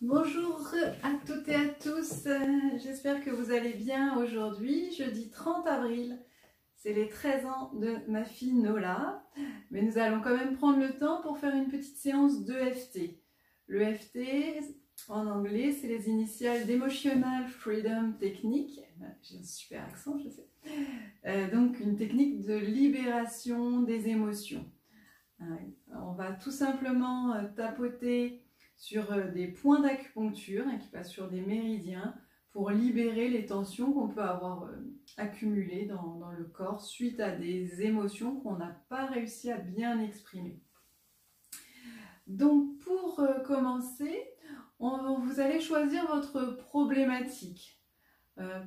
Bonjour à toutes et à tous, j'espère que vous allez bien aujourd'hui, jeudi 30 avril, c'est les 13 ans de ma fille Nola, mais nous allons quand même prendre le temps pour faire une petite séance d'EFT. L'EFT, en anglais, c'est les initiales d'Emotional Freedom Technique, j'ai un super accent je sais, donc une technique de libération des émotions. On va tout simplement tapoter sur des points d'acupuncture qui passent sur des méridiens pour libérer les tensions qu'on peut avoir accumulées dans le corps suite à des émotions qu'on n'a pas réussi à bien exprimer. Donc pour commencer, vous allez choisir votre problématique.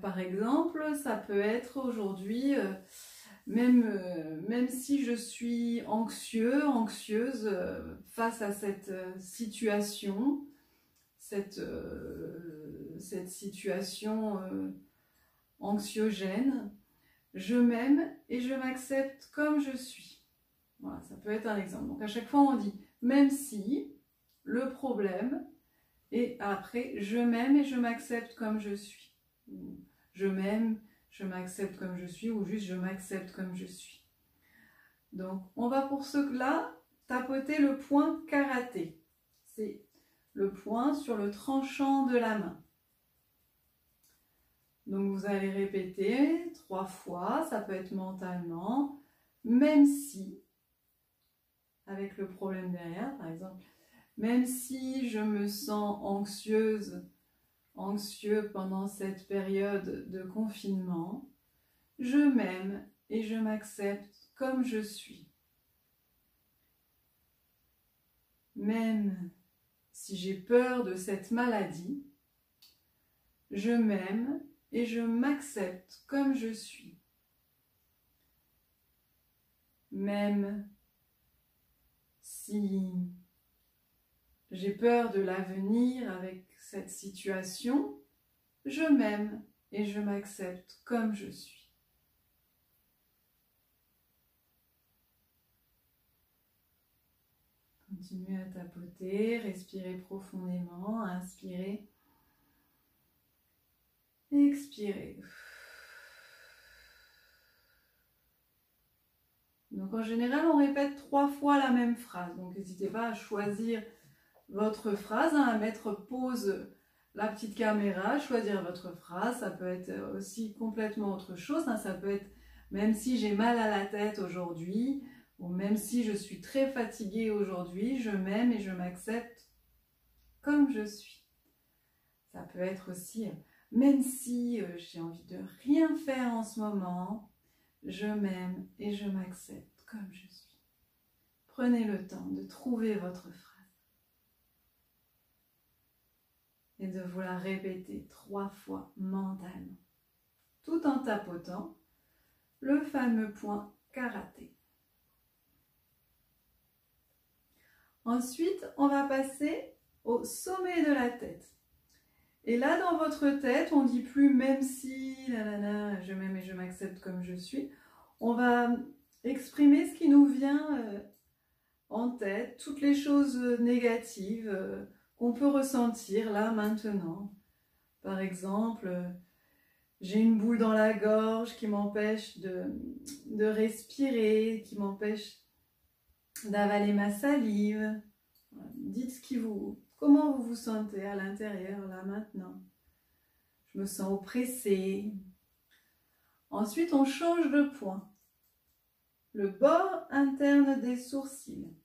Par exemple, ça peut être aujourd'hui, même si je suis anxieuse face à cette situation, cette situation anxiogène, je m'aime et je m'accepte comme je suis. Voilà, ça peut être un exemple. Donc à chaque fois on dit même si, le problème, et après je m'aime et je m'accepte comme je suis. Je m'aime, je m'accepte comme je suis, ou juste je m'accepte comme je suis. Donc on va pour cela tapoter le point karaté. C'est le point sur le tranchant de la main. Donc vous allez répéter 3 fois, ça peut être mentalement, même si, avec le problème derrière par exemple, même si je me sens anxieux pendant cette période de confinement, je m'aime et je m'accepte comme je suis. Même si j'ai peur de cette maladie, je m'aime et je m'accepte comme je suis. Même si j'ai peur de l'avenir avec cette situation, je m'aime et je m'accepte comme je suis. Continuez à tapoter, respirez profondément, inspirez, expirez. Donc en général, on répète 3 fois la même phrase. Donc n'hésitez pas à choisir votre phrase, à mettre pause la petite caméra, choisir votre phrase. Ça peut être aussi complètement autre chose. Ça peut être même si j'ai mal à la tête aujourd'hui, ou même si je suis très fatiguée aujourd'hui, je m'aime et je m'accepte comme je suis. Ça peut être aussi même si j'ai envie de rien faire en ce moment, je m'aime et je m'accepte comme je suis. Prenez le temps de trouver votre phrase et de vous la répéter 3 fois mentalement, tout en tapotant le fameux point karaté. Ensuite, on va passer au sommet de la tête. Et là, dans votre tête, on ne dit plus même si, je m'aime et je m'accepte comme je suis. On va exprimer ce qui nous vient en tête, toutes les choses négatives qu'on peut ressentir là, maintenant. Par exemple, j'ai une boule dans la gorge qui m'empêche de respirer, qui m'empêche d'avaler ma salive. Dites comment vous vous sentez à l'intérieur, là, maintenant. Je me sens oppressée. Ensuite, on change de point. Le bord interne des sourcils.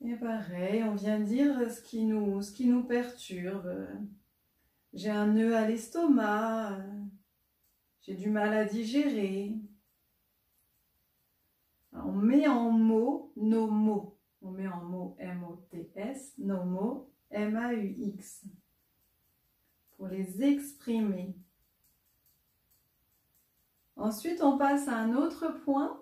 Et pareil, on vient dire ce qui nous perturbe. J'ai un nœud à l'estomac. J'ai du mal à digérer. On met en mots nos mots. On met en mots M-O-T-S, nos mots M-A-U-X. Pour les exprimer. Ensuite, on passe à un autre point,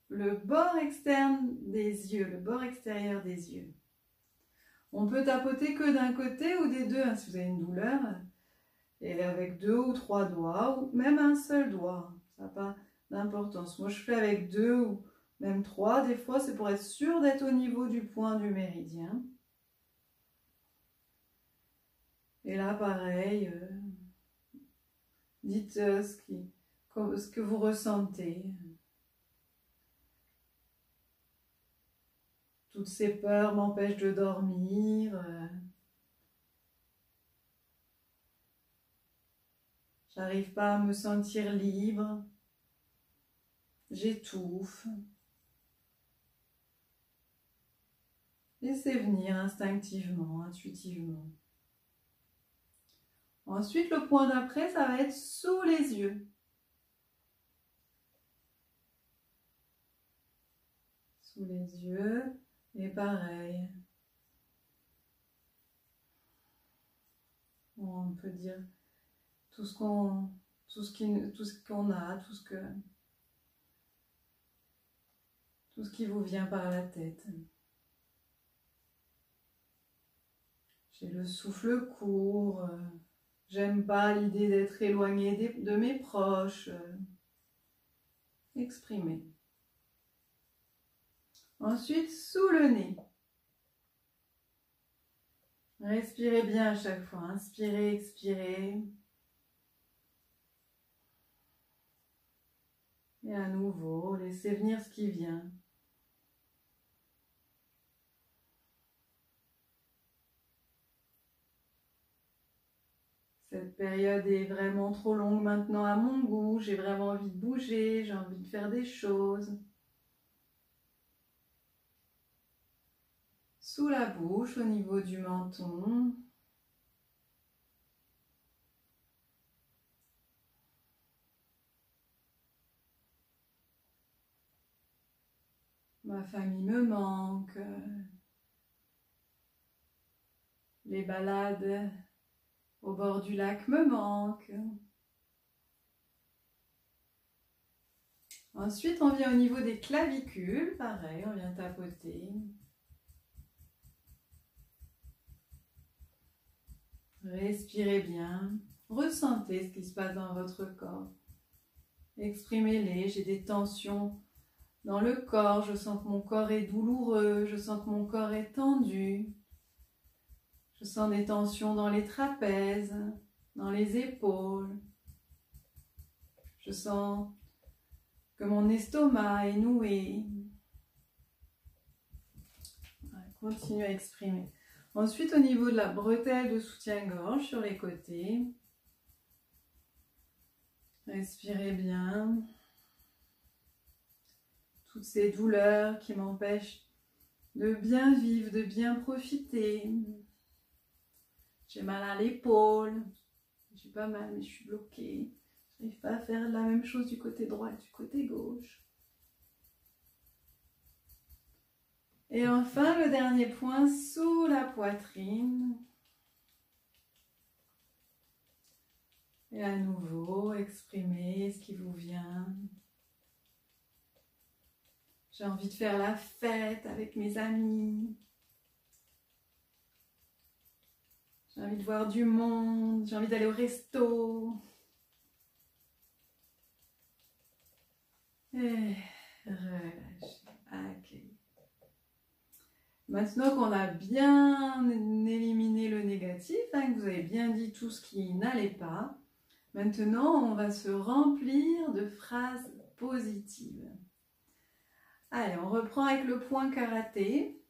le bord externe des yeux, le bord extérieur des yeux. On peut tapoter que d'un côté ou des deux, si vous avez une douleur, et avec 2 ou 3 doigts, ou même un seul doigt, ça n'a pas d'importance. Moi, je fais avec 2 Même 3, des fois, c'est pour être sûr d'être au niveau du point du méridien. Et là, pareil, dites ce que vous ressentez. Toutes ces peurs m'empêchent de dormir. J'arrive pas à me sentir libre. J'étouffe. Laissez venir instinctivement, intuitivement. Ensuite, le point d'après, ça va être sous les yeux. Sous les yeux, et pareil. On peut dire tout ce qu'on a, tout ce qui vous vient par la tête. J'ai le souffle court. J'aime pas l'idée d'être éloignée de mes proches. Exprimer. Ensuite, sous le nez. Respirez bien à chaque fois. Inspirez, expirez. Et à nouveau, laissez venir ce qui vient. Cette période est vraiment trop longue maintenant à mon goût. J'ai vraiment envie de bouger, j'ai envie de faire des choses. Sous la bouche, au niveau du menton. Ma famille me manque. Les balades au bord du lac me manquent. Ensuite, on vient au niveau des clavicules. Pareil, on vient tapoter. Respirez bien. Ressentez ce qui se passe dans votre corps. Exprimez-les. J'ai des tensions dans le corps. Je sens que mon corps est douloureux. Je sens que mon corps est tendu. Je sens des tensions dans les trapèzes, dans les épaules. Je sens que mon estomac est noué. Continuez à exprimer. Ensuite, au niveau de la bretelle de soutien-gorge sur les côtés, respirez bien. Toutes ces douleurs qui m'empêchent de bien vivre, de bien profiter. J'ai mal à l'épaule. J'ai pas mal, mais je suis bloquée. Je n'arrive pas à faire la même chose du côté droit et du côté gauche. Et enfin, le dernier point, sous la poitrine. Et à nouveau, exprimez ce qui vous vient. J'ai envie de faire la fête avec mes amis. J'ai envie de voir du monde. J'ai envie d'aller au resto. Et relâchez, accueillez. Maintenant qu'on a bien éliminé le négatif, que vous avez bien dit tout ce qui n'allait pas, maintenant on va se remplir de phrases positives. Allez, on reprend avec le point karaté.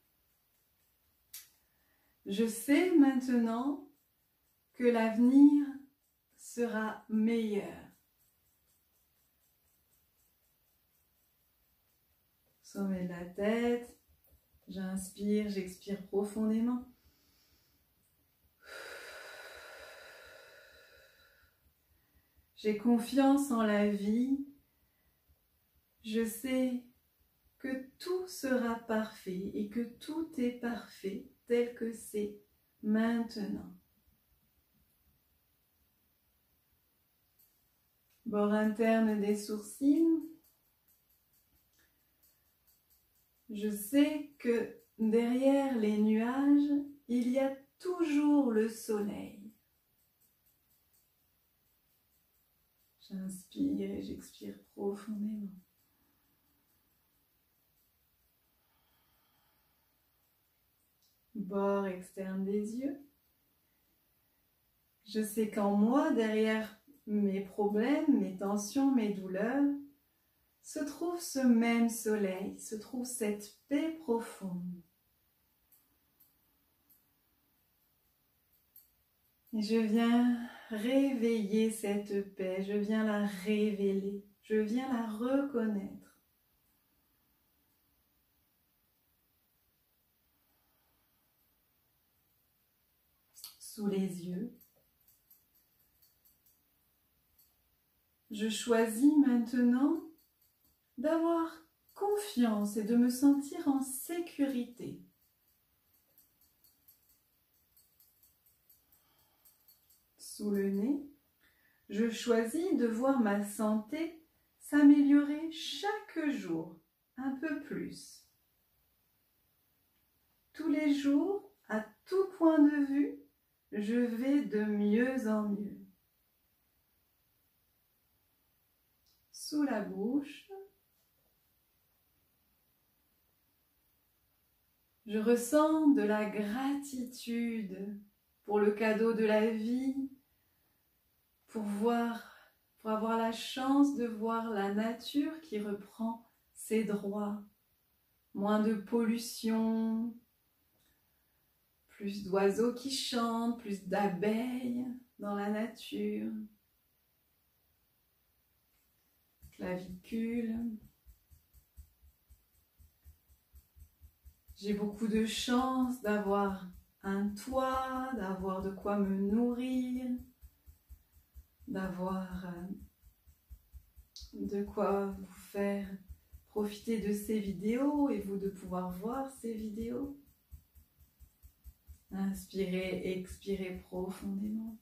Je sais maintenant que l'avenir sera meilleur. Sommet de la tête. J'inspire, j'expire profondément. J'ai confiance en la vie. Je sais que tout sera parfait et que tout est parfait tel que c'est maintenant. Bord interne des sourcils. Je sais que derrière les nuages, il y a toujours le soleil. J'inspire et j'expire profondément. bord externe des yeux. Je sais qu'en moi, derrière mes problèmes, mes tensions, mes douleurs, se trouve ce même soleil, se trouve cette paix profonde. Et je viens réveiller cette paix, je viens la révéler, je viens la reconnaître. Sous les yeux. Je choisis maintenant d'avoir confiance et de me sentir en sécurité. Sous le nez, je choisis de voir ma santé s'améliorer chaque jour un peu plus. Tous les jours, à tout point de vue, je vais de mieux en mieux. Sous la bouche, je ressens de la gratitude pour le cadeau de la vie, pour avoir la chance de voir la nature qui reprend ses droits. Moins de pollution, plus d'oiseaux qui chantent, plus d'abeilles dans la nature. Clavicule. J'ai beaucoup de chance d'avoir un toit, d'avoir de quoi me nourrir, d'avoir de quoi vous faire profiter de ces vidéos et vous de pouvoir voir ces vidéos. Inspirez, expirez profondément.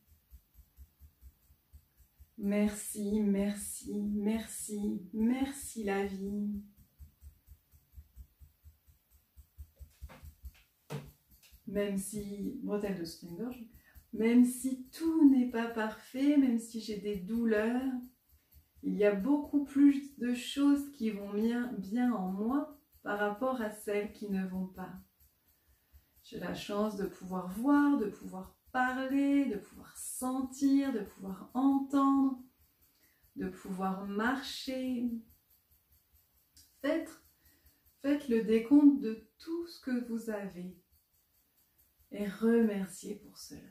Merci, merci, merci, merci la vie. Même si, bretelle de soutien-gorge, même si tout n'est pas parfait, même si j'ai des douleurs, il y a beaucoup plus de choses qui vont bien en moi par rapport à celles qui ne vont pas. J'ai la chance de pouvoir voir, de pouvoir parler, de pouvoir sentir, de pouvoir entendre, de pouvoir marcher. Faites le décompte de tout ce que vous avez et remerciez pour cela.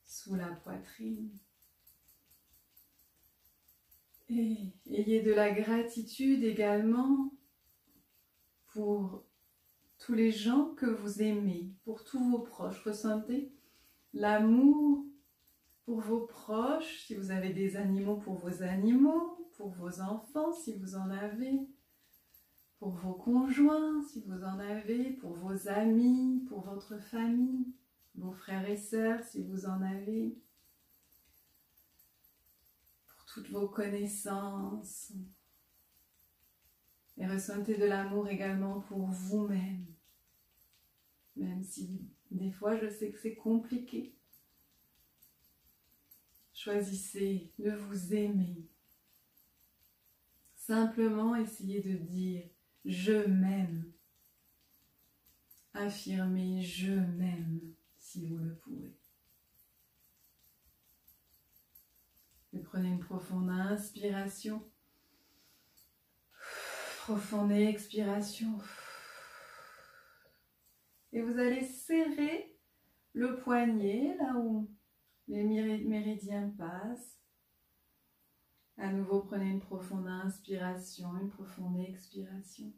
Sous la poitrine. Et ayez de la gratitude également pour tous les gens que vous aimez, pour tous vos proches. Ressentez l'amour pour vos proches, si vous avez des animaux, pour vos animaux, pour vos enfants, si vous en avez, pour vos conjoints, si vous en avez, pour vos amis, pour votre famille, vos frères et sœurs, si vous en avez, pour toutes vos connaissances. Et ressentez de l'amour également pour vous-même, même si des fois je sais que c'est compliqué. Choisissez de vous aimer. Simplement essayez de dire « je m'aime ». Affirmez « je m'aime » si vous le pouvez. Et prenez une profonde inspiration. Profonde expiration. Et vous allez serrer le poignet là où les méridiens passent. À nouveau, prenez une profonde inspiration, une profonde expiration.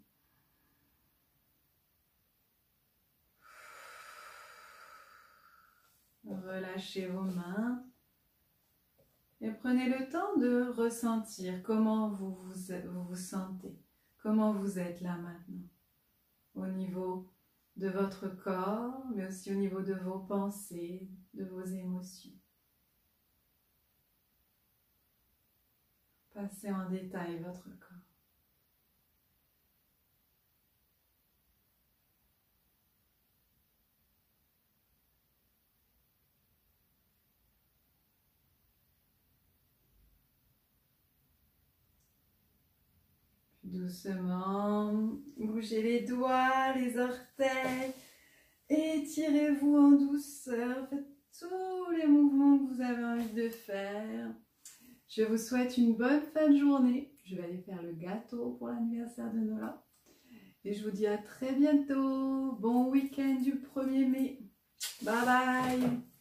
Relâchez vos mains. Et prenez le temps de ressentir comment vous vous sentez. Comment vous êtes là maintenant, au niveau de votre corps, mais aussi au niveau de vos pensées, de vos émotions. Passez en détail votre corps. Doucement, bougez les doigts, les orteils, Étirez-vous en douceur, faites tous les mouvements que vous avez envie de faire. Je vous souhaite une bonne fin de journée. Je vais aller faire le gâteau pour l'anniversaire de Nola. Et je vous dis à très bientôt. Bon week-end du 1er mai. Bye bye.